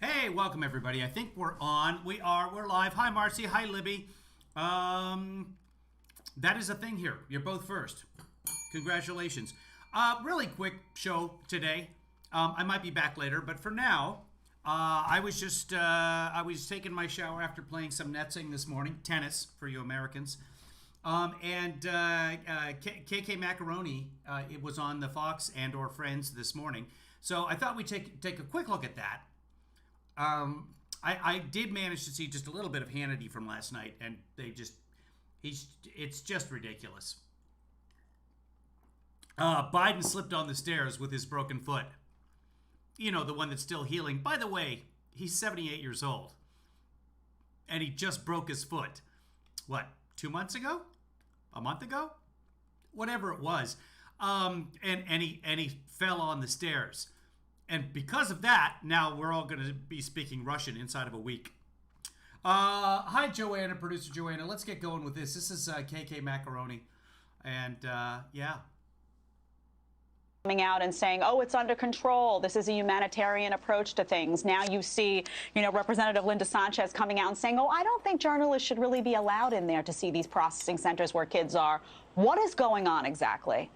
Hey, welcome everybody. I think we're on. We're live. Hi, Marcy. Hi, Libby. That is a thing here. You're both first. Congratulations. Really quick show today. I might be back later, but for now, I was taking my shower after playing some netsing this morning, tennis for you Americans. KK Macaroni, it was on the Fox and/or Friends this morning. So I thought we'd take a quick look at that. I did manage to see just a little bit of Hannity from last night, and it's just ridiculous. Biden slipped on the stairs with his broken foot. You know, the one that's still healing. By the way, he's 78 years old. And he just broke his foot. What, 2 months ago? A month ago? Whatever it was. And he fell on the stairs. And because of that, now we're all going to be speaking Russian inside of a week. Hi, Joanna, producer Joanna. Let's get going with this. This is KK Macaroni. And yeah. Coming out and saying, oh, it's under control. This is a humanitarian approach to things. Now you see, Representative Linda Sanchez coming out and saying, oh, I don't think journalists should really be allowed in there to see these processing centers where kids are. What is going on exactly?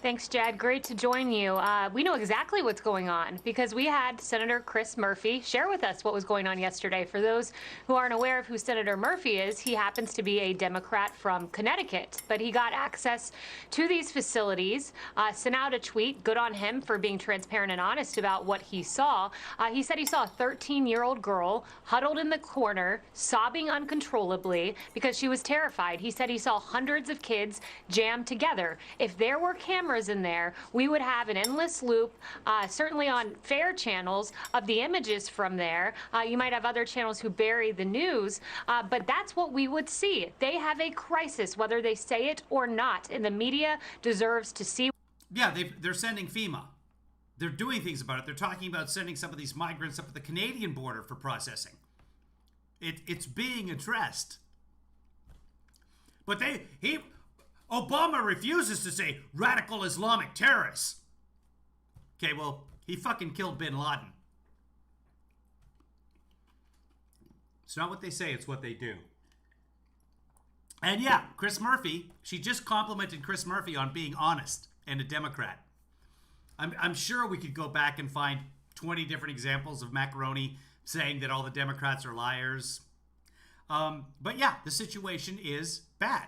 Thanks, Jed. Great to join you. We know exactly what's going on because we had Senator Chris Murphy share with us what was going on yesterday. For those who aren't aware of who Senator Murphy is, he happens to be a Democrat from Connecticut, but he got access to these facilities, sent out a tweet, good on him for being transparent and honest about what he saw. He said he saw a 13-year-old girl huddled in the corner, sobbing uncontrollably because she was terrified. He said he saw hundreds of kids jammed together. If there were cameras in there, we would have an endless loop, certainly on fair channels, of the images from there. You might have other channels who bury the news, but that's what we would see. They have a crisis, whether they say it or not, and the media deserves to see. Yeah, they're sending FEMA. They're doing things about it. They're talking about sending some of these migrants up at the Canadian border for processing. It's being addressed. But Obama refuses to say radical Islamic terrorists. Okay, well, he fucking killed bin Laden. It's not what they say, it's what they do. And yeah, Chris Murphy, she just complimented Chris Murphy on being honest and a Democrat. I'm sure we could go back and find 20 different examples of Macaroni saying that all the Democrats are liars. But yeah, the situation is bad.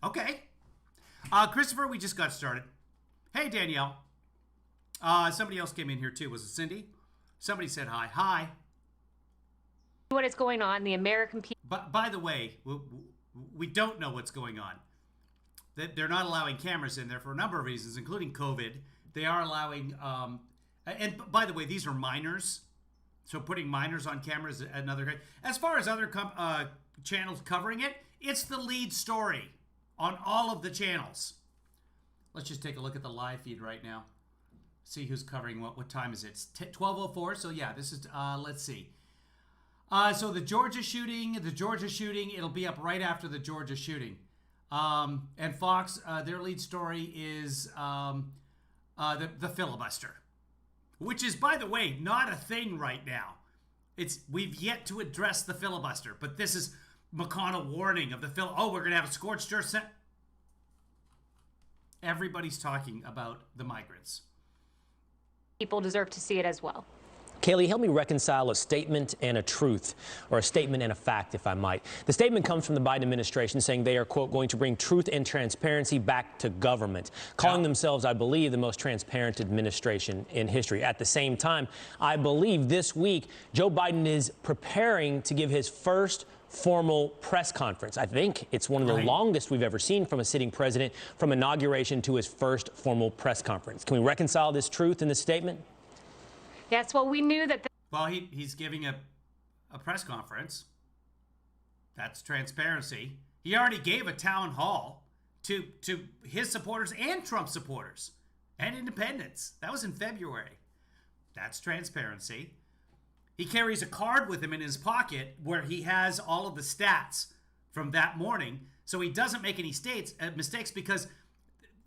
Okay. Christopher, we just got started. Hey, Danielle. Somebody else came in here too. Was it Cindy? Somebody said hi. Hi. What is going on? The American people. But by the way, we don't know what's going on. They're not allowing cameras in there for a number of reasons, including COVID. They are allowing, and by the way, these are minors. So putting minors on cameras is another. As far as other channels covering it, it's the lead story on all of the channels. Let's just take a look at the live feed right now. See who's covering what. What time is it? It's 12:04. So yeah, this is. Let's see. So the Georgia shooting. It'll be up right after the Georgia shooting. And Fox, their lead story is the filibuster, which is, by the way, not a thing right now. We've yet to address the filibuster, but this is McConnell warning of the we're going to have a scorched earth. Everybody's talking about the migrants. People deserve to see it as well. Kaylee, help me reconcile a statement and a truth, or a statement and a fact, if I might. The statement comes from the Biden administration saying they are, quote, going to bring truth and transparency back to government, calling themselves, I believe, the most transparent administration in history. At the same time, I believe this week Joe Biden is preparing to give his first formal press conference. I think it's one of the longest we've ever seen from a sitting president, from inauguration to his first formal press conference. Can we reconcile this truth in this statement? Yes, well, we knew that. Well, he's giving a press conference. That's transparency. He already gave a town hall to his supporters and Trump supporters and independents. That was in February. That's transparency. He carries a card with him in his pocket where he has all of the stats from that morning, so he doesn't make any mistakes, because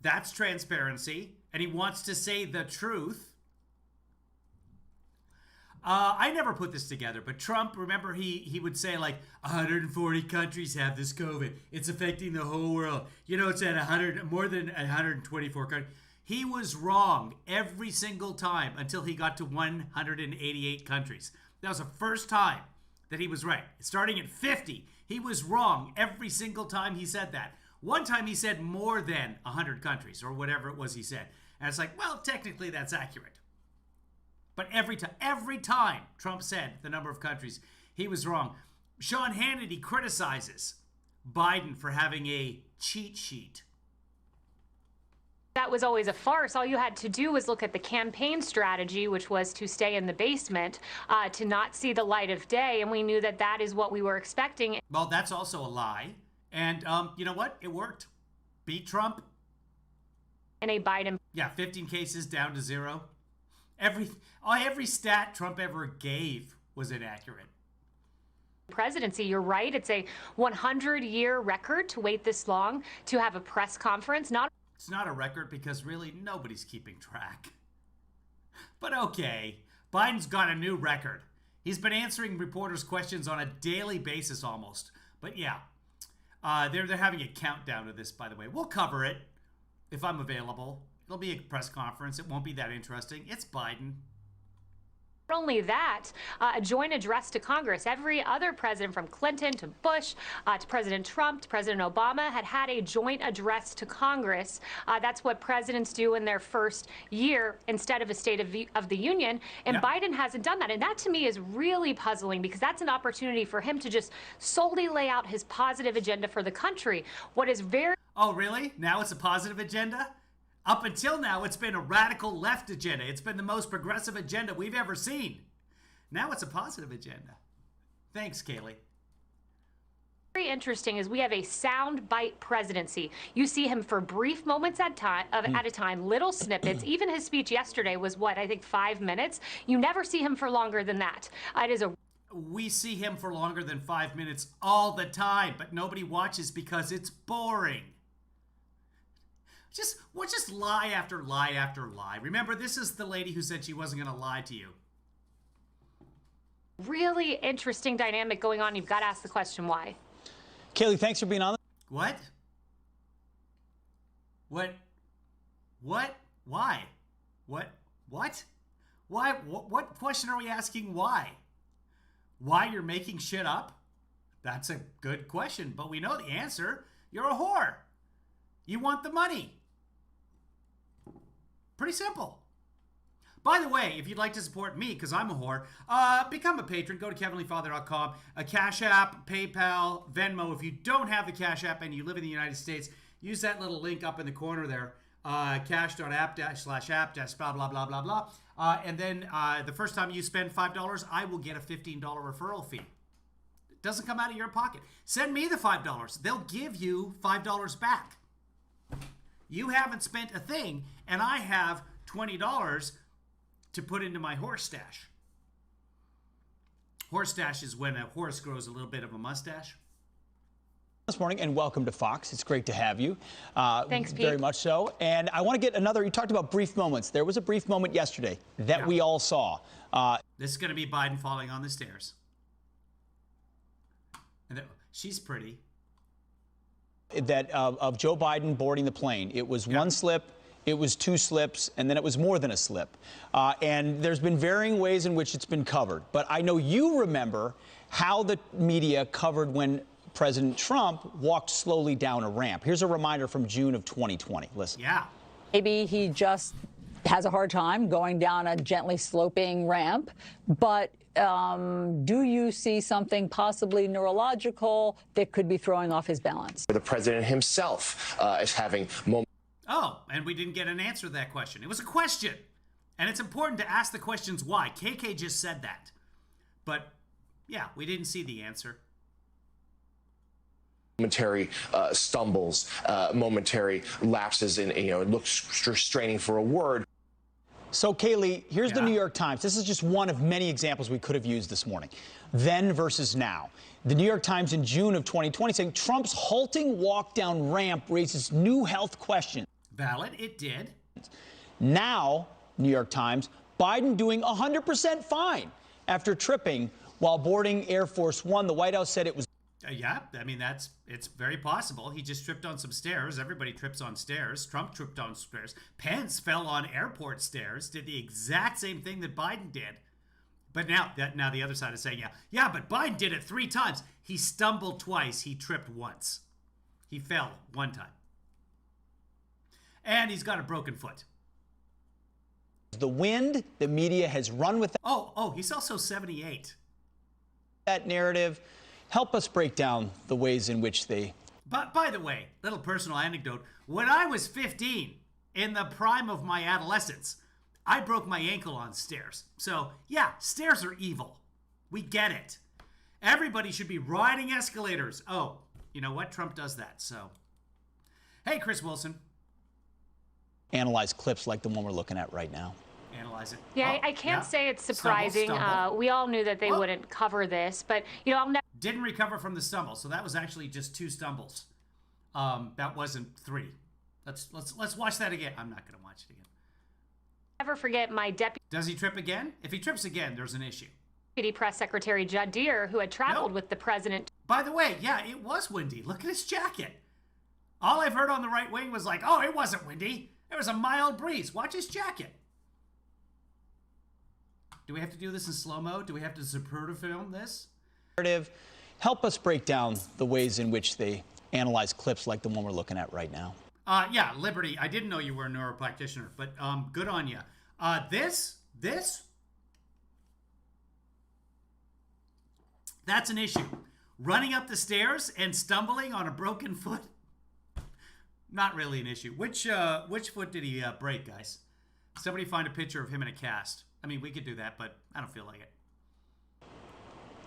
that's transparency, and he wants to say the truth. I never put this together, but Trump, remember, he would say like 140 countries have this COVID. It's affecting the whole world. You know, it's at more than 124 countries. He was wrong every single time until he got to 188 countries. That was the first time that he was right. Starting at 50, he was wrong every single time he said that. One time he said more than 100 countries or whatever it was he said. And it's like, well, technically that's accurate. But every time Trump said the number of countries, he was wrong. Sean Hannity criticizes Biden for having a cheat sheet. That was always a farce. All you had to do was look at the campaign strategy, which was to stay in the basement, to not see the light of day. And we knew that that is what we were expecting. Well, that's also a lie. And you know what? It worked. Beat Trump. In a Biden. Yeah, 15 cases down to 0. Every stat Trump ever gave was inaccurate. Presidency, you're right. It's a 100-year record to wait this long to have a press conference. It's not a record because really nobody's keeping track. But okay, Biden's got a new record. He's been answering reporters' questions on a daily basis almost. But yeah, they're having a countdown to this, by the way. We'll cover it if I'm available. It'll be a press conference. It won't be that interesting. It's Biden. Not only that, a joint address to Congress. Every other president, from Clinton to Bush to President Trump to President Obama, had a joint address to Congress. That's what presidents do in their first year instead of a State of the Union. And Biden hasn't done that. And that, to me, is really puzzling because that's an opportunity for him to just solely lay out his positive agenda for the country. What is very... Oh, really? Now it's a positive agenda? Up until now, it's been a radical left agenda. It's been the most progressive agenda we've ever seen. Now it's a positive agenda. Thanks, Kaylee. Very interesting is we have a soundbite presidency. You see him for brief moments at a time, little snippets. Even his speech yesterday was, what, I think 5 minutes. You never see him for longer than that. It is a... We see him for longer than 5 minutes all the time, but nobody watches because it's boring. Just lie after lie after lie. Remember, this is the lady who said she wasn't going to lie to you. Really interesting dynamic going on. You've got to ask the question why. Kaylee, thanks for being on. What? What? Why? What? Why? What question are we asking? Why? Why you're making shit up? That's a good question, but we know the answer. You're a whore. You want the money. Pretty simple. By the way, if you'd like to support me, because I'm a whore, become a patron. Go to kevinleefather.com. A Cash App, PayPal, Venmo. If you don't have the Cash App and you live in the United States, use that little link up in the corner there. cash.app/app-blah, blah, blah, blah, blah. And then the first time you spend $5, I will get a $15 referral fee. It doesn't come out of your pocket. Send me the $5. They'll give you $5 back. You haven't spent a thing, and I have $20 to put into my horse stash. Horse stash is when a horse grows a little bit of a mustache. This morning, and welcome to Fox. It's great to have you. Thanks, Pete. Very much so. And I want to get another, you talked about brief moments. There was a brief moment yesterday that we all saw. This is going to be Biden falling on the stairs. And she's pretty. That of Joe Biden boarding the plane. It was one slip, it was two slips, and then it was more than a slip. And there's been varying ways in which it's been covered. But I know you remember how the media covered when President Trump walked slowly down a ramp. Here's a reminder from June of 2020. Listen. Yeah. Maybe he just has a hard time going down a gently sloping ramp, but do you see something possibly neurological that could be throwing off his balance? The president himself is having moments. Oh, and we didn't get an answer to that question. It was a question. And it's important to ask the questions why. KK just said that. But, yeah, we didn't see the answer. Momentary stumbles, momentary lapses in, it looks straining for a word. So, Kaylee, here's the New York Times. This is just one of many examples we could have used this morning. Then versus now. The New York Times in June of 2020 saying Trump's halting walk down ramp raises new health questions. Valid, it did. Now, New York Times, Biden doing 100% fine. after tripping while boarding Air Force One. The White House said it was. Yeah, I mean, it's very possible. He just tripped on some stairs. Everybody trips on stairs. Trump tripped on stairs. Pence fell on airport stairs, did the exact same thing that Biden did. But now the other side is saying, yeah, but Biden did it 3 times. He stumbled twice. He tripped once. He fell 1 time. And he's got a broken foot. The wind, the media has run with that. Oh, he's also 78. That narrative. Help us break down the ways in which they. But by the way, little personal anecdote. When I was 15, in the prime of my adolescence, I broke my ankle on stairs. So, yeah, stairs are evil. We get it. Everybody should be riding escalators. Oh, you know what? Trump does that, so. Hey, Chris Wilson. Analyze clips like the one we're looking at right now. Analyze it. Yeah, I can't say it's surprising. Stumble. We all knew that they wouldn't cover this, but, you know, I'll never. Didn't recover from the stumble, so that was actually just 2 stumbles. That wasn't 3. Let's watch that again. I'm not going to watch it again. Never forget my deputy. Does he trip again? If he trips again, there's an issue. Press Secretary Judd Deere, who had traveled with the president. By the way, yeah, it was windy. Look at his jacket. All I've heard on the right wing was like, oh, it wasn't windy. There was a mild breeze. Watch his jacket. Do we have to do this in slow-mo? Do we have to Zapruder film this? Narrative. Help us break down the ways in which they analyze clips like the one we're looking at right now. Yeah, Liberty. I didn't know you were a neuropractitioner, but good on you. This, that's an issue. Running up the stairs and stumbling on a broken foot, not really an issue. Which foot did he break, guys? Somebody find a picture of him in a cast. I mean, we could do that, but I don't feel like it.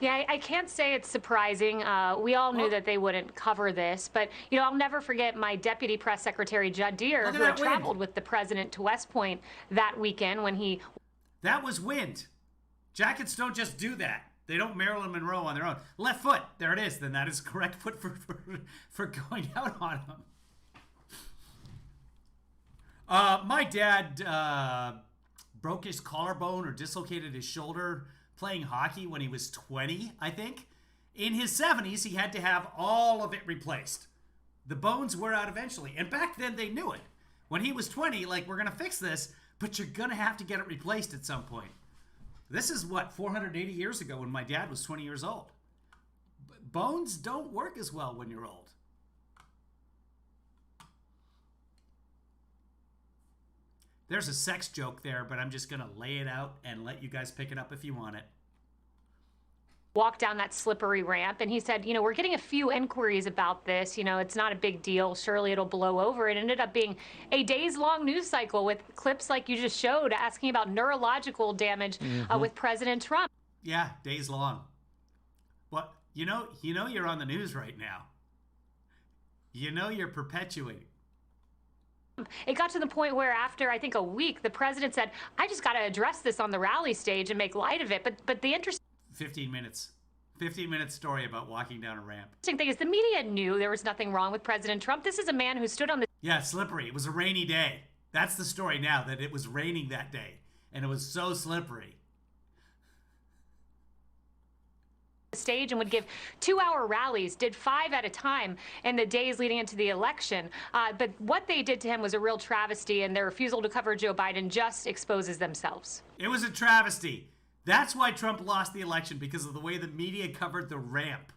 Yeah, I can't say it's surprising. We all knew that they wouldn't cover this, but, you know, I'll never forget my deputy press secretary, Judd Deere, who had traveled with the president to West Point that weekend when he. That was wind. Jackets don't just do that. They don't Marilyn Monroe on their own. Left foot. There it is. Then that is correct foot for going out on him. My dad broke his collarbone or dislocated his shoulder playing hockey when he was 20, I think. In his 70s, he had to have all of it replaced. The bones wear out eventually. And back then, they knew it. When he was 20, like, we're going to fix this, but you're going to have to get it replaced at some point. This is, 480 years ago when my dad was 20 years old. Bones don't work as well when you're old. There's a sex joke there, but I'm just going to lay it out and let you guys pick it up if you want it. Walked down that slippery ramp, and he said, you know, we're getting a few inquiries about this. You know, it's not a big deal. Surely it'll blow over. It ended up being a days-long news cycle with clips like you just showed asking about neurological damage with President Trump. Yeah, days long. What? You know you're on the news right now. You know you're perpetuating. It got to the point where after, I think, a week, the president said, I just got to address this on the rally stage and make light of it. But the interesting 15 minutes. 15-minute story about walking down a ramp. thing is the media knew there was nothing wrong with President Trump. This is a man who stood on the Yeah, slippery. It was a rainy day. That's the story now, that it was raining that day. And it was so slippery. stage and would give 2-hour rallies, did 5 at a time in the days leading into the election. But what they did to him was a real travesty, and their refusal to cover Joe Biden just exposes themselves. It was a travesty. That's why Trump lost the election, because of the way the media covered the ramp.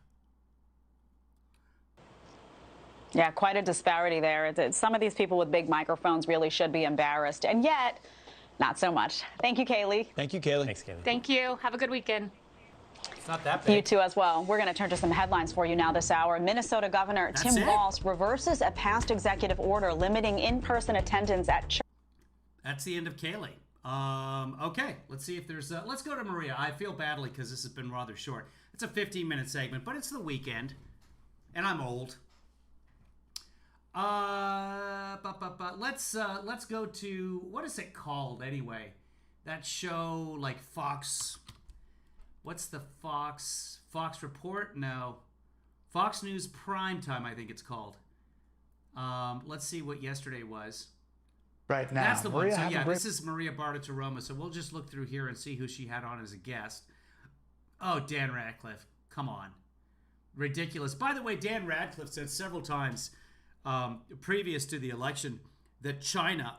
Yeah, quite a disparity there. Some of these people with big microphones really should be embarrassed, and yet, not so much. Thank you, Kaylee. Thank you, Kaylee. Thanks, Kaylee. Thank you. Have a good weekend. It's not that big. You too as well. We're going to turn to some headlines for you now this hour. Minnesota Governor Tim Walz reverses a past executive order limiting in-person attendance at church. That's the end of Kaylee. Okay, let's see if there's... let's go to Maria. I feel badly because this has been rather short. It's a 15-minute segment, but it's the weekend, and I'm old. Let's go to... What is it called, anyway? That show, like Fox... What's the Fox Report? No. Fox News Primetime, I think it's called. Let's see what yesterday was. Right now. That's the one. So yeah, this is Maria Bartichiroma. So we'll just look through here and see who she had on as a guest. Oh, Dan Radcliffe. Come on. Ridiculous. By the way, Dan Radcliffe said several times previous to the election that China,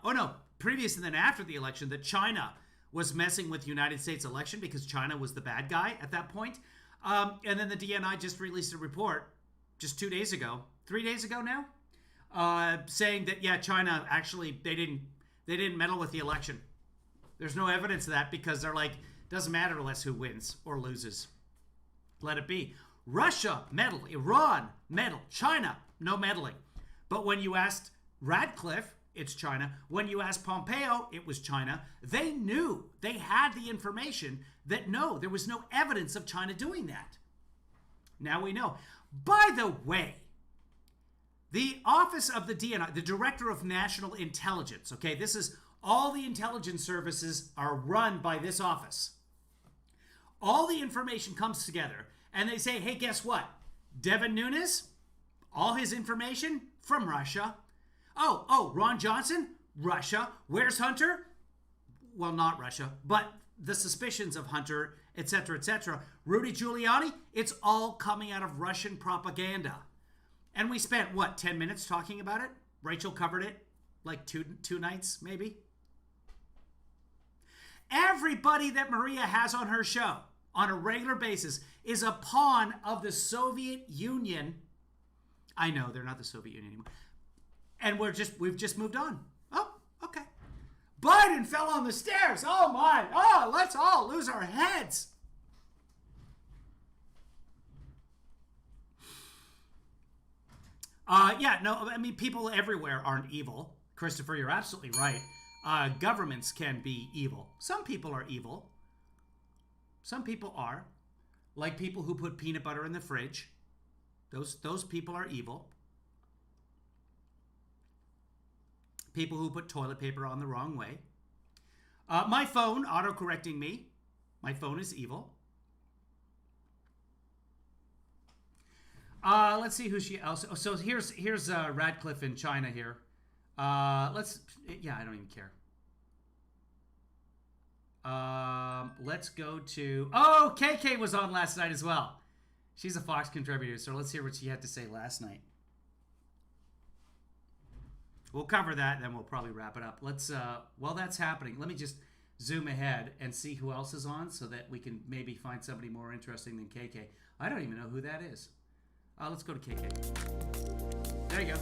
previous and then after the election, that China was messing with the United States election because China was the bad guy at that point. And then the DNI just released a report just 3 days ago now, saying that, yeah, China actually, they didn't meddle with the election. There's no evidence of that because they're like, doesn't matter to us who wins or loses. Let it be. Russia meddled, Iran meddled, China, no meddling. But when you asked Radcliffe, it's China. When you asked Pompeo, it was China. They knew, they had the information that no, there was no evidence of China doing that. Now we know. By the way, the office of the DNI, the Director of National Intelligence, okay, this is all the intelligence services are run by this office. All the information comes together and they say, hey, guess what? Devin Nunes, all his information from Russia. Oh, Ron Johnson, Russia. Where's Hunter? Well, not Russia, but the suspicions of Hunter, etc., etc. Rudy Giuliani, it's all coming out of Russian propaganda. And we spent, 10 minutes talking about it? Rachel covered it like two nights, maybe? Everybody that Maria has on her show on a regular basis is a pawn of the Soviet Union. I know, they're not the Soviet Union anymore. And we've just moved on. Oh, okay. Biden fell on the stairs. Oh my. Oh, let's all lose our heads. People everywhere aren't evil. Christopher, you're absolutely right. Governments can be evil. Some people are evil. Some people are. Like people who put peanut butter in the fridge. Those people are evil. People who put toilet paper on the wrong way. My phone auto-correcting me. My phone is evil. Let's see who she else. Oh, so here's Radcliffe in China here. I don't even care. Let's go to. Oh, KK was on last night as well. She's a Fox contributor, so let's hear what she had to say last night. We'll cover that, then we'll probably wrap it up. Let's, while that's happening, let me just zoom ahead and see who else is on so that we can maybe find somebody more interesting than KK. I don't even know who that is. Let's go to KK. There you go.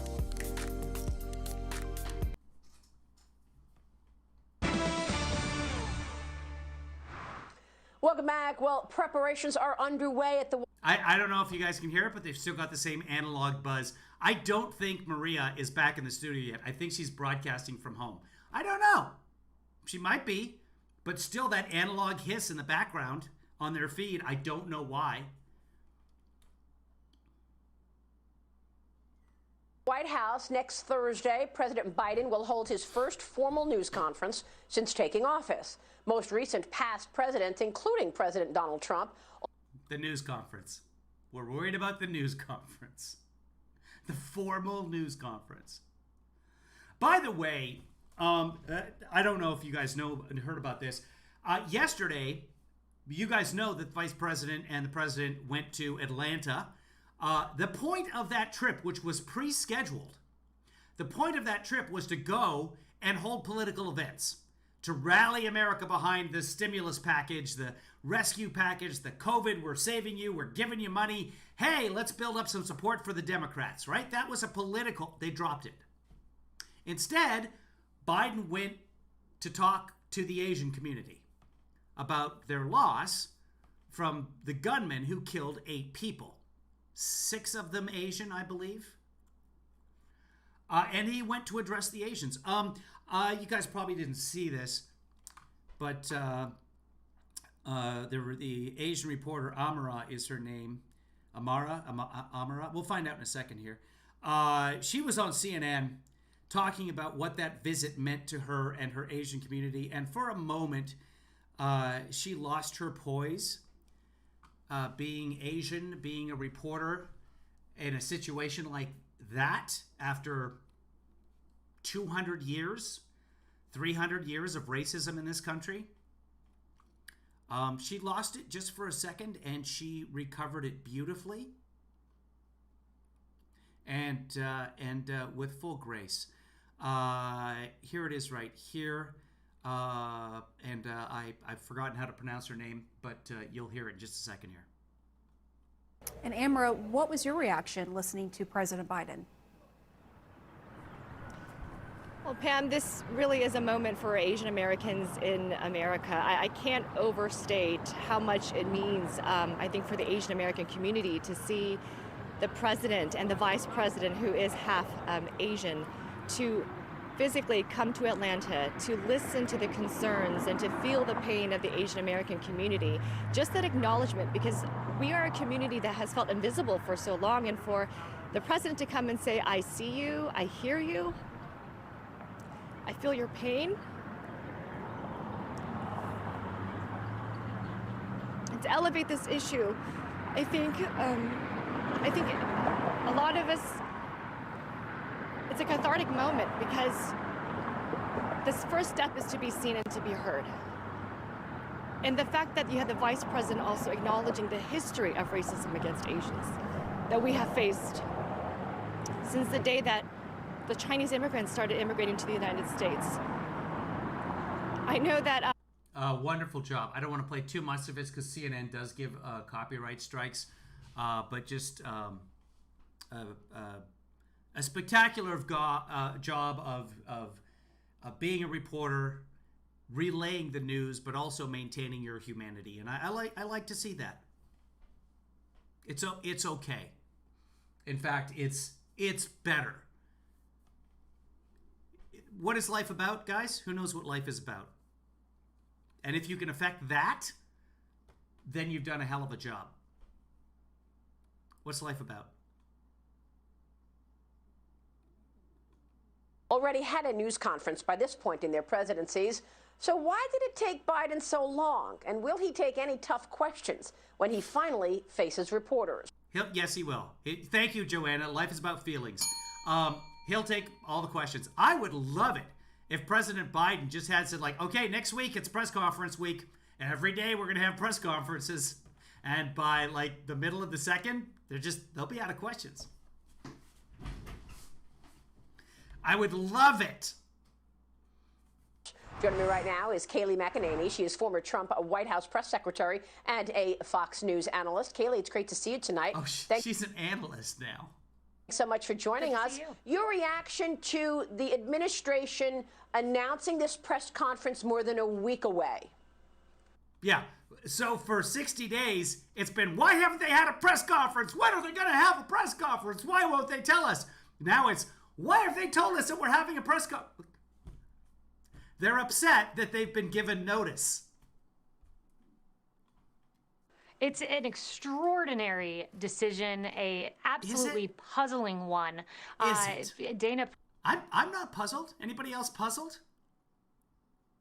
Welcome back. Well, preparations are underway at the... I don't know if you guys can hear it, but they've still got the same analog buzz. I don't think Maria is back in the studio yet. I think she's broadcasting from home. I don't know. She might be, but still that analog hiss in the background on their feed. I don't know why. White House next Thursday, President Biden will hold his first formal news conference since taking office. Most recent past presidents, including President Donald Trump. The news conference. We're worried about the news conference. The formal news conference. By the way, I don't know if you guys know and heard about this. Yesterday, you guys know that the vice president and the president went to Atlanta. The point of that trip, which was pre-scheduled, the point of that trip was to go and hold political events, to rally America behind the stimulus package, the rescue package, the COVID, we're saving you, we're giving you money. Hey, let's build up some support for the Democrats, right? That was a political, they dropped it. Instead, Biden went to talk to the Asian community about their loss from the gunman who killed 8 people. 6 of them Asian, I believe. And he went to address the Asians. You guys probably didn't see this, but there were the Asian reporter, Amara is her name. Amara. We'll find out in a second here. She was on CNN talking about what that visit meant to her and her Asian community. And for a moment, she lost her poise. Being Asian, being a reporter in a situation like that after 200 years, 300 years of racism in this country. She lost it just for a second, and she recovered it beautifully, and with full grace. Here it is, right here, and I've forgotten how to pronounce her name, but you'll hear it in just a second here. And Amra, what was your reaction listening to President Biden? Well, Pam, this really is a moment for Asian Americans in America. I can't overstate how much it means, I think, for the Asian American community to see the president and the vice president, who is half Asian, to physically come to Atlanta, to listen to the concerns and to feel the pain of the Asian American community. Just that acknowledgement, because we are a community that has felt invisible for so long, and for the president to come and say, I see you, I hear you, I feel your pain. And to elevate this issue, I think a lot of us, it's a cathartic moment, because this first step is to be seen and to be heard. And the fact that you had the vice president also acknowledging the history of racism against Asians that we have faced since the day that the Chinese immigrants started immigrating to the United States. I know that... Wonderful job. I don't want to play too much of it because CNN does give copyright strikes, but just a spectacular job of being a reporter, relaying the news, but also maintaining your humanity. And I like to see that. It's okay. In fact, it's better. What is life about, guys? Who knows what life is about? And if you can affect that, then you've done a hell of a job. What's life about? Already had a news conference by this point in their presidencies. So why did it take Biden so long? And will he take any tough questions when he finally faces reporters? Yes, he will. Thank you, Joanna. Life is about feelings. He'll take all the questions. I would love it if President Biden just had said, like, okay, next week it's press conference week. Every day we're going to have press conferences. And by, like, the middle of the second, they'll be out of questions. I would love it. Joining me right now is Kaylee McEnany. She is former Trump White House press secretary and a Fox News analyst. Kaylee, it's great to see you tonight. Oh, she's an analyst now. Thanks so much for joining us. Your reaction to the administration announcing this press conference more than a week away? Yeah. So for 60 days, it's been, why haven't they had a press conference? When are they going to have a press conference? Why won't they tell us? Now it's, why have they told us that we're having a press conference? They're upset that they've been given notice. It's an extraordinary decision, a absolutely puzzling one. Is it? Dana, I'm not puzzled. Anybody else puzzled?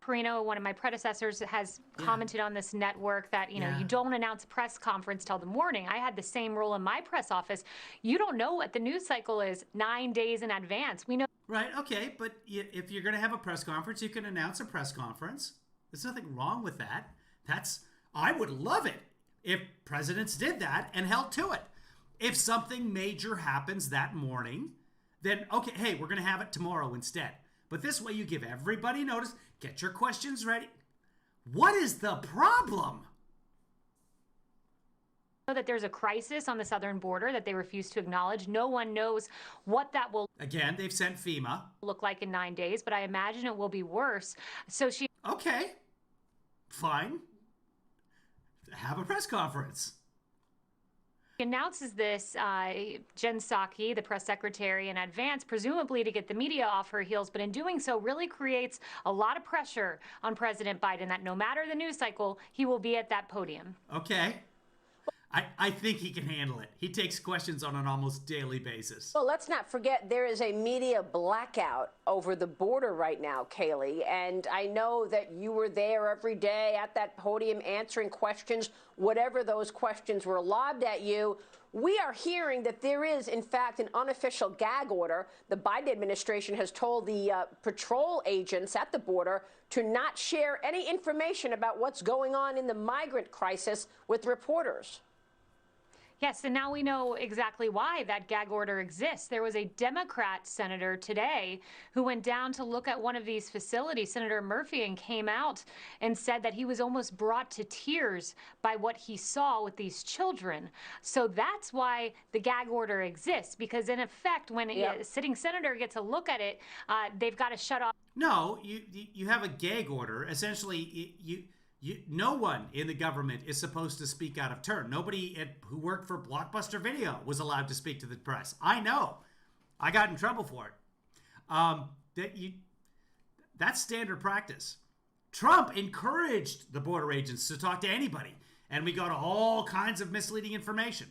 Perino, one of my predecessors, has commented on this network that, you know, you don't announce a press conference till the morning. I had the same rule in my press office. You don't know what the news cycle is 9 days in advance. We know. Right, okay, but if you're going to have a press conference, you can announce a press conference. There's nothing wrong with that. I would love it if presidents did that and held to it. If something major happens that morning, then, okay, hey, we're going to have it tomorrow instead. But this way you give everybody notice, get your questions ready. What is the problem? That there's a crisis on the southern border that they refuse to acknowledge. No one knows what that will Again, they've sent FEMA. Look like in 9 days, but I imagine it will be worse. So she Okay, fine. Have a press conference. announces this, Jen Psaki, the press secretary, in advance, presumably to get the media off her heels, but in doing so really creates a lot of pressure on President Biden that no matter the news cycle, he will be at that podium. Okay. I think he can handle it. He takes questions on an almost daily basis. Well, let's not forget there is a media blackout over the border right now, Kaylee. And I know that you were there every day at that podium answering questions, whatever those questions were lobbed at you. We are hearing that there is, in fact, an unofficial gag order. The Biden administration has told the patrol agents at the border to not share any information about what's going on in the migrant crisis with reporters. Yes, and now we know exactly why that gag order exists. There was a Democrat senator today who went down to look at one of these facilities, Senator Murphy, and came out and said that he was almost brought to tears by what he saw with these children. So that's why the gag order exists, because in effect, when a sitting senator gets a look at it, they've got to shut off. No, you have a gag order. Essentially, no one in the government is supposed to speak out of turn. Nobody who worked for Blockbuster Video was allowed to speak to the press. I know. I got in trouble for it. That's standard practice. Trump encouraged the border agents to talk to anybody, and we got all kinds of misleading information.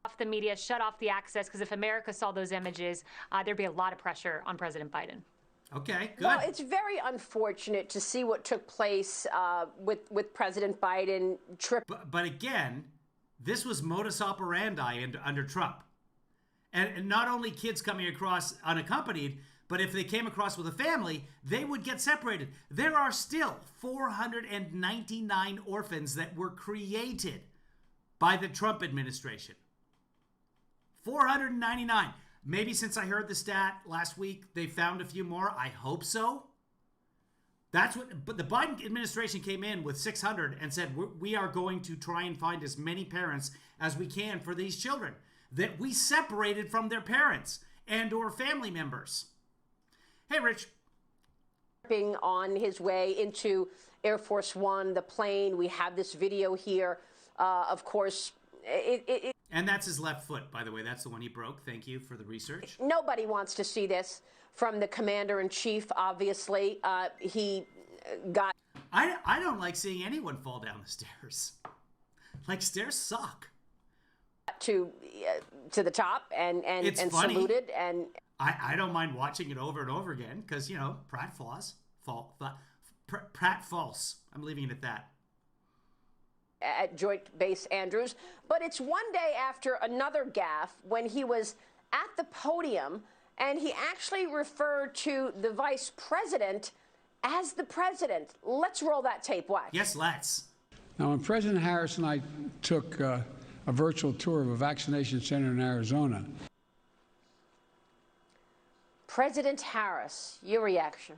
Off the media, shut off the access, because if America saw those images, there'd be a lot of pressure on President Biden. Okay, good. Well, it's very unfortunate to see what took place with President Biden. But again, this was modus operandi under Trump. And not only kids coming across unaccompanied, but if they came across with a family, they would get separated. There are still 499 orphans that were created by the Trump administration. 499. Maybe since I heard the stat last week, they found a few more. I hope so. But the Biden administration came in with 600 and said, we are going to try and find as many parents as we can for these children that we separated from their parents and or family members. Hey, Rich. Being on his way into Air Force One, the plane. We have this video here. Of course, and that's his left foot, by the way. That's the one he broke. Thank you for the research. Nobody wants to see this from the commander-in-chief, obviously. He got... I don't like seeing anyone fall down the stairs. Like, stairs suck. To the top and saluted. And I don't mind watching it over and over again because, you know, Pratt falls. I'm leaving it at that. At Joint Base Andrews, but it's one day after another gaffe when he was at the podium and he actually referred to the vice president as the president. Let's roll that tape. Watch. Yes, let's. Now, when President Harris and I took a virtual tour of a vaccination center in Arizona. President Harris, your reaction?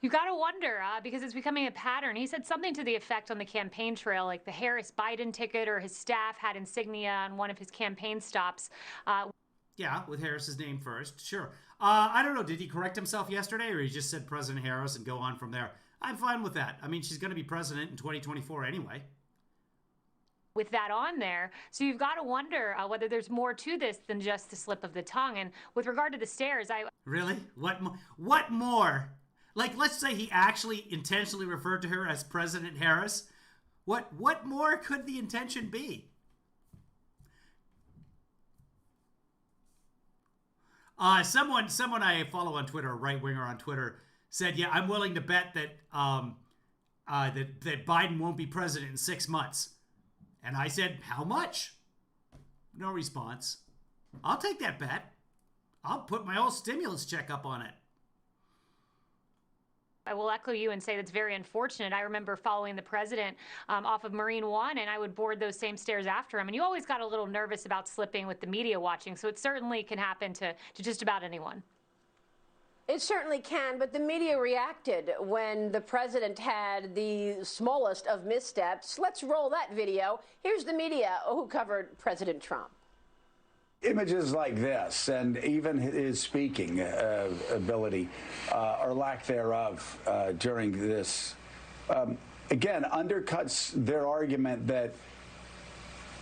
You got to wonder, because it's becoming a pattern. He said something to the effect on the campaign trail, like the Harris-Biden ticket or his staff had insignia on one of his campaign stops. Yeah, with Harris's name first. Sure. I don't know. Did he correct himself yesterday, or he just said President Harris and go on from there? I'm fine with that. I mean, she's going to be president in 2024 anyway. With that on there. So you've got to wonder whether there's more to this than just the slip of the tongue. And with regard to the stairs, Really? What more? Like, let's say he actually intentionally referred to her as President Harris. What more could the intention be? Someone I follow on Twitter, a right-winger on Twitter, said, yeah, I'm willing to bet that that Biden won't be president in 6 months. And I said, how much? No response. I'll take that bet. I'll put my whole stimulus check up on it. I will echo you and say that's very unfortunate. I remember following the president off of Marine One, and I would board those same stairs after him. And you always got a little nervous about slipping with the media watching, so it certainly can happen to just about anyone. It certainly can, but the media reacted when the president had the smallest of missteps. Let's roll that video. Here's the media who covered President Trump. Images like this, and even his speaking ability or lack thereof during this, again, undercuts their argument that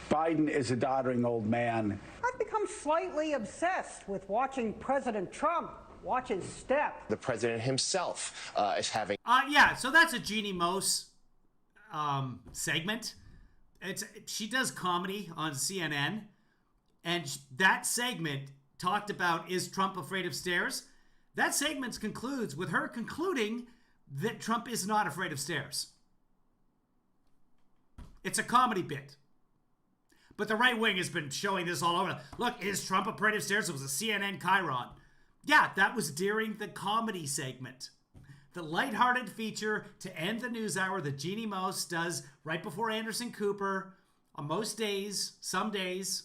Biden is a doddering old man. I've become slightly obsessed with watching President Trump watch his step. The president himself is having... Yeah, so that's a Jeannie Mose segment. She does comedy on CNN. And that segment talked about, is Trump afraid of stairs? That segment concludes with her concluding that Trump is not afraid of stairs. It's a comedy bit. But the right wing has been showing this all over. Look, is Trump a parade of stairs? It was a CNN chyron. Yeah, that was during the comedy segment. The lighthearted feature to end the news hour that Jeannie Moos does right before Anderson Cooper on most days, some days,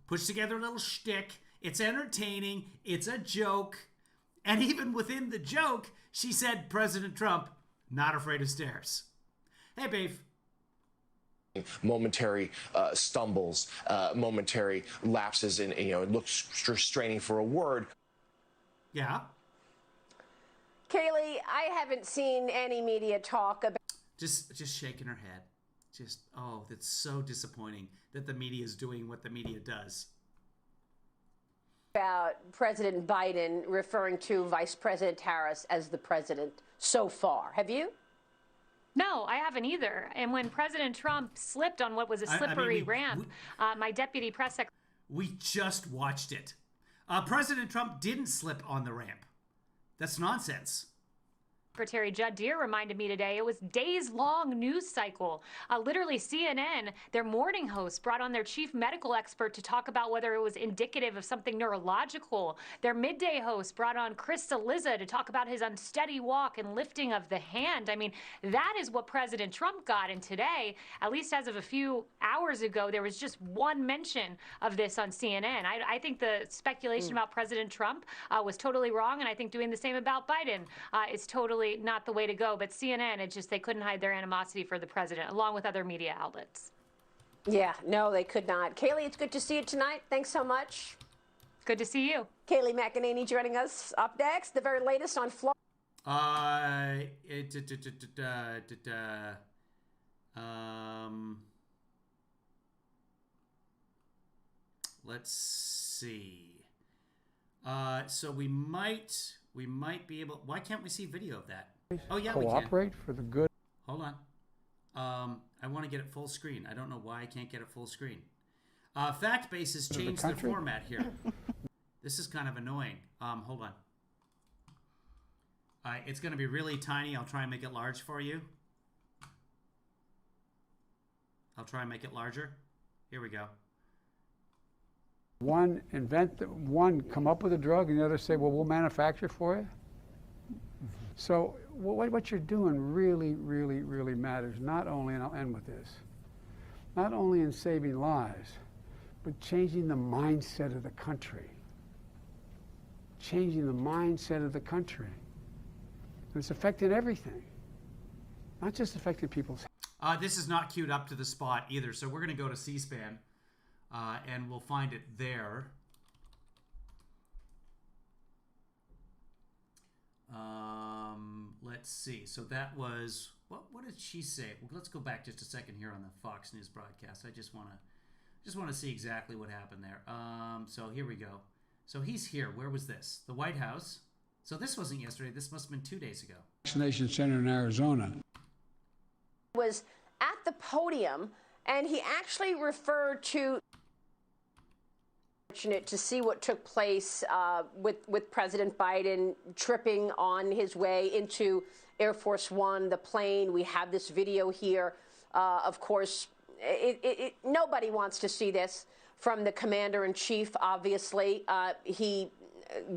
puts together a little shtick. It's entertaining. It's a joke. And even within the joke, she said, President Trump, not afraid of stairs. Hey, babe. Momentary stumbles, momentary lapses in, it looks straining for a word. Yeah. Kaylee, I haven't seen any media talk about Just shaking her head. Just, oh, that's so disappointing that the media is doing what the media does. President Biden referring to Vice President Harris as the president so far. Have you? No, I haven't either. And when President Trump slipped on what was a slippery ramp, my deputy press secretary... We just watched it. President Trump didn't slip on the ramp. That's nonsense. Secretary Judd Deere reminded me today it was days-long news cycle. Literally, CNN, their morning host, brought on their chief medical expert to talk about whether it was indicative of something neurological. Their midday host brought on Chris Cillizza to talk about his unsteady walk and lifting of the hand. I mean, that is what President Trump got. And today, at least as of a few hours ago, there was just one mention of this on CNN. I think the speculation about President Trump was totally wrong, and I think doing the same about Biden is totally not the way to go. But CNN, it's just they couldn't hide their animosity for the president, along with other media outlets. Yeah, no, they could not. Kaylee, it's good to see you tonight. Thanks so much. Good to see you. Kaylee McEnany joining us up next. The very latest on Florida. Let's see. So we might be able. Why can't we see video of that? Oh yeah, Cooperate we can. for the good. Hold on. I want to get it full screen. I don't know why I can't get it full screen. Fact Base has changed their format here. This is kind of annoying. Hold on. It's going to be really tiny. I'll try and make it large for you. I'll try and make it larger. Here we go. One come up with a drug, and the other say, well, we'll manufacture for you. So what you're doing really, really, really matters, not only, and I'll end with this, not only in saving lives, but changing the mindset of the country. Changing the mindset of the country. And it's affecting everything, not just affecting people's. This is not queued up to the spot either, so we're going to go to C-SPAN. And we'll find it there. Let's see. So that was what did she say? Well, let's go back just a second here on the Fox News broadcast. I just want to see exactly what happened there. So here we go. So he's here. Where was this? The White House. So this wasn't yesterday. This must have been 2 days ago. Vaccination center in Arizona. Was at the podium, and he actually referred to. Fortunate to see what took place with President Biden tripping on his way into Air Force One, the plane. We have this video here. Of course, nobody wants to see this from the commander-in-chief, obviously. He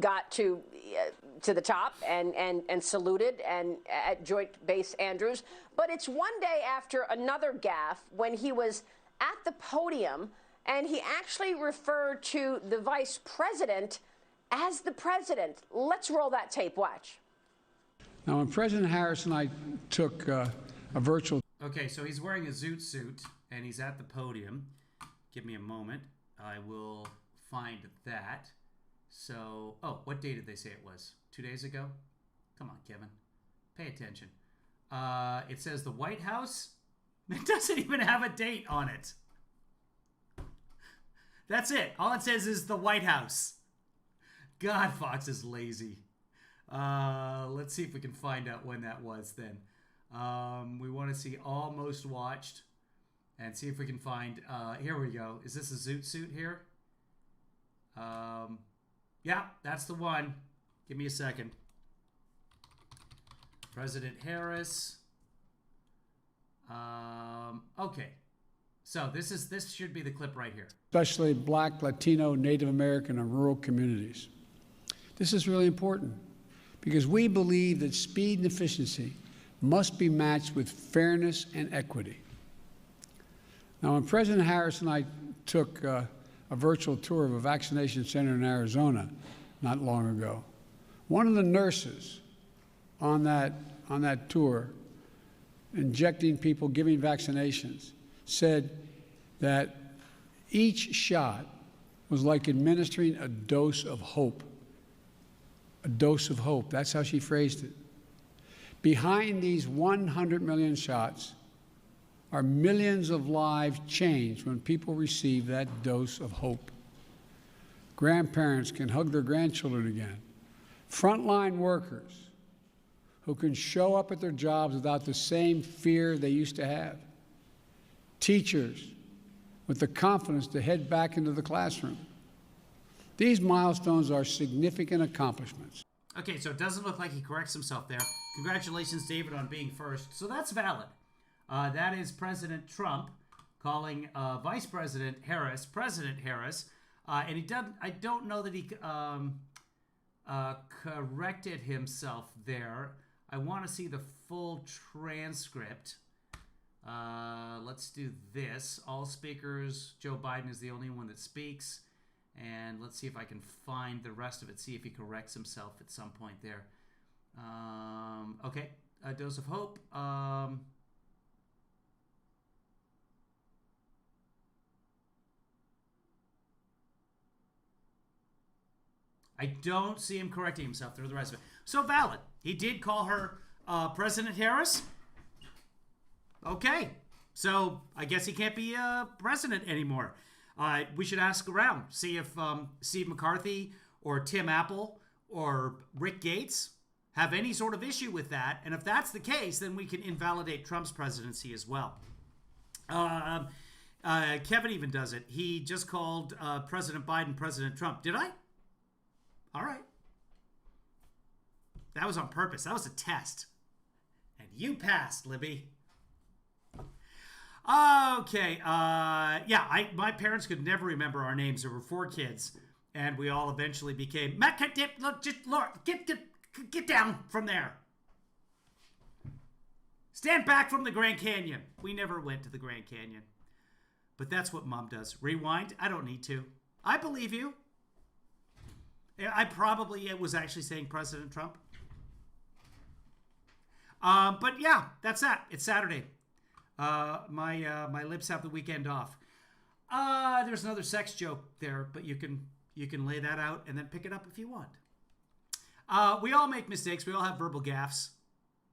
got to the top and saluted and at Joint Base Andrews. But it's one day after another gaffe when he was at the podium, and he actually referred to the vice president as the president. Let's roll that tape. Watch. Now, when President Harris and I took a virtual... Okay, so he's wearing a Zoot Suit, and he's at the podium. Give me a moment. I will find that. So, oh, what day did they say it was? 2 days ago? Come on, Kevin. Pay attention. It says the White House. It doesn't even have a date on it. That's it. All it says is the White House. God, Fox is lazy. Let's see if we can find out when that was then. We want to see all most watched and see if we can find... here we go. Is this a Zoot Suit here? Yeah, that's the one. Give me a second. President Harris. Okay. So this should be the clip right here. Especially Black, Latino, Native American, and rural communities. This is really important because we believe that speed and efficiency must be matched with fairness and equity. Now, when President Harris and I took a virtual tour of a vaccination center in Arizona not long ago, one of the nurses on that tour, injecting people, giving vaccinations, said that each shot was like administering a dose of hope. A dose of hope. That's how she phrased it. Behind these 100 million shots are millions of lives changed when people receive that dose of hope. Grandparents can hug their grandchildren again. Frontline workers who can show up at their jobs without the same fear they used to have. Teachers with the confidence to head back into the classroom. These milestones are significant accomplishments. Okay, so it doesn't look like he corrects himself there. Congratulations, David, on being first. So that's valid. That is President Trump calling Vice President Harris, President Harris. And he doesn't, I don't know that he corrected himself there. I want to see the full transcript. Let's do this. All speakers, Joe Biden is the only one that speaks. And let's see if I can find the rest of it, see if he corrects himself at some point there. Okay, a dose of hope. I don't see him correcting himself through the rest of it. So valid. He did call her President Harris. Okay, so I guess he can't be president anymore. We should ask around, see if Steve McCarthy or Tim Apple or Rick Gates have any sort of issue with that. And if that's the case, then we can invalidate Trump's presidency as well. Kevin even does it. He just called President Biden President Trump. Did I? All right. That was on purpose. That was a test. And you passed, Libby. Okay. Yeah, my parents could never remember our names. There were 4 kids. And we all eventually became... Get down from there. Stand back from the Grand Canyon. We never went to the Grand Canyon. But that's what Mom does. Rewind? I don't need to. I believe you. I probably was actually saying President Trump. But yeah, that's that. It's Saturday. My lips have the weekend off. There's another sex joke there, but you can lay that out and then pick it up if you want. We all make mistakes. We all have verbal gaffes.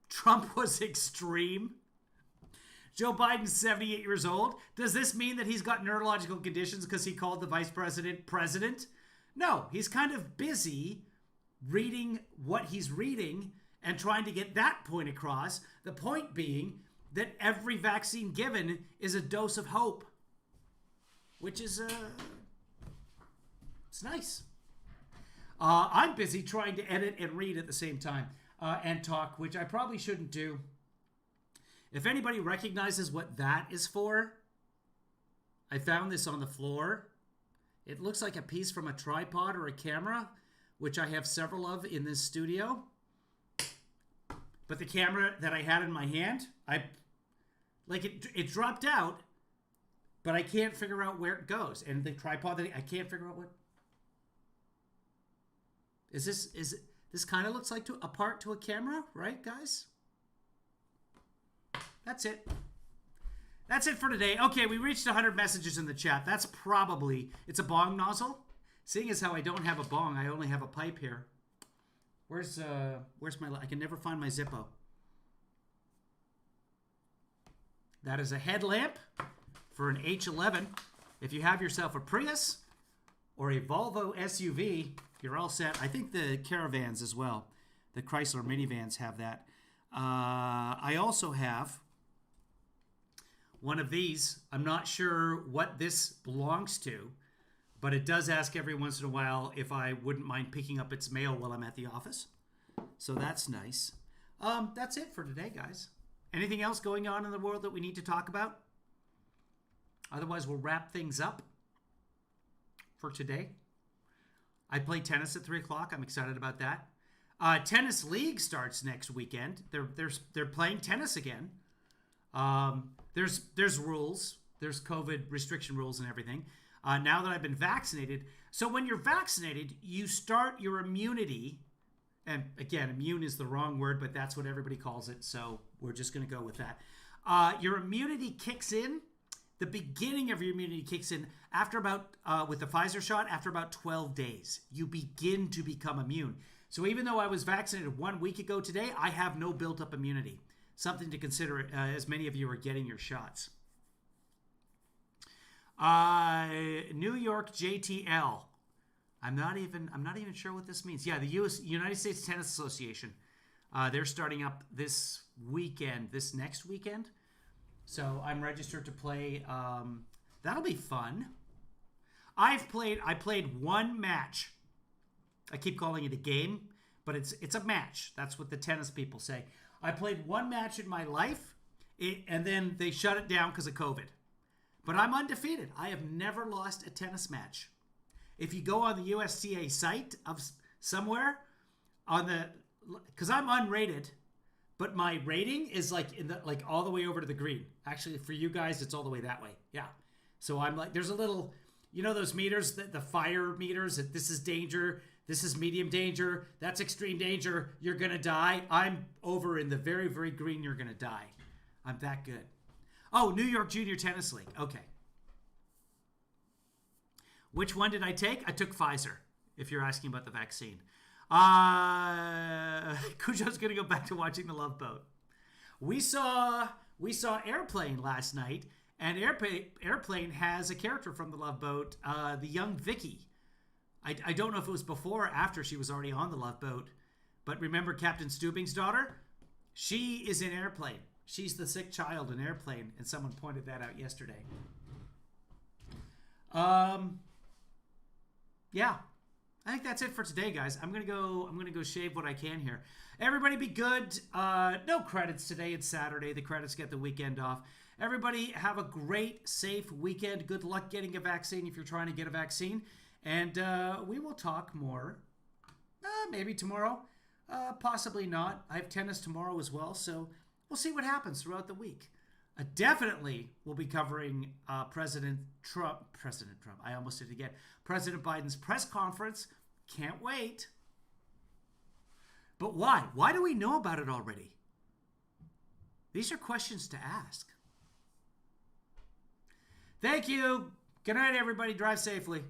Trump was extreme. Joe Biden's 78 years old. Does this mean that he's got neurological conditions because he called the vice president president? No, he's kind of busy reading what he's reading and trying to get that point across. The point being that every vaccine given is a dose of hope, which is it's nice. I'm busy trying to edit and read at the same time and talk, which I probably shouldn't do. If anybody recognizes what that is for, I found this on the floor. It looks like a piece from a tripod or a camera, which I have several of in this studio. But the camera that I had in my hand, it dropped out, but I can't figure out where it goes. And the tripod, I can't figure out what. This kind of looks like a part to a camera, right, guys? That's it. That's it for today. Okay, we reached 100 messages in the chat. That's probably, it's a bong nozzle. Seeing as how I don't have a bong, I only have a pipe here. Where's my, I can never find my Zippo. That is a headlamp for an H11. If you have yourself a Prius or a Volvo SUV, you're all set. I think the Caravans as well. The Chrysler minivans have that. I also have one of these. I'm not sure what this belongs to, but it does ask every once in a while if I wouldn't mind picking up its mail while I'm at the office. So that's nice. That's it for today, guys. Anything else going on in the world that we need to talk about? Otherwise, we'll wrap things up for today. I play tennis at 3 o'clock. I'm excited about that. Tennis league starts next weekend. They're playing tennis again. There's rules. There's COVID restriction rules and everything. Now that I've been vaccinated. So when you're vaccinated, you start your immunity. And again, immune is the wrong word, but that's what everybody calls it. So we're just going to go with that. Your immunity kicks in. The beginning of your immunity kicks in after about, with the Pfizer shot, after about 12 days. You begin to become immune. So even though I was vaccinated 1 week ago today, I have no built-up immunity. Something to consider as many of you are getting your shots. New York JTL. I'm not even sure what this means. Yeah, the United States Tennis Association. They're starting up this next weekend. So I'm registered to play. That'll be fun. I played one match. I keep calling it a game, but it's a match. That's what the tennis people say. I played one match in my life, and then they shut it down because of COVID. But I'm undefeated. I have never lost a tennis match. If you go on the USTA site of somewhere, because I'm unrated, but my rating is like all the way over to the green. Actually, for you guys, it's all the way that way. Yeah. So I'm like, there's a little, those meters, the fire meters, that this is danger, this is medium danger, that's extreme danger, you're going to die. I'm over in the very, very green, you're going to die. I'm that good. Oh, New York Junior Tennis League. Okay. Which one did I take? I took Pfizer, if you're asking about the vaccine. Cujo's going to go back to watching The Love Boat. We saw Airplane last night, and Airplane has a character from The Love Boat, the young Vicky. I don't know if it was before or after she was already on The Love Boat, but remember Captain Stubing's daughter? She is in Airplane. She's the sick child in Airplane, and someone pointed that out yesterday. Yeah. I think that's it for today, guys. I'm gonna go shave what I can here. Everybody be good. No credits today. It's Saturday. The credits get the weekend off. Everybody have a great, safe weekend. Good luck getting a vaccine if you're trying to get a vaccine. And we will talk more. Maybe tomorrow. Possibly not. I have tennis tomorrow as well, so we'll see what happens throughout the week. Definitely we'll be covering President Trump. I almost did it again. President Biden's press conference. Can't wait. But why? Why do we know about it already? These are questions to ask. Thank you. Good night, everybody. Drive safely.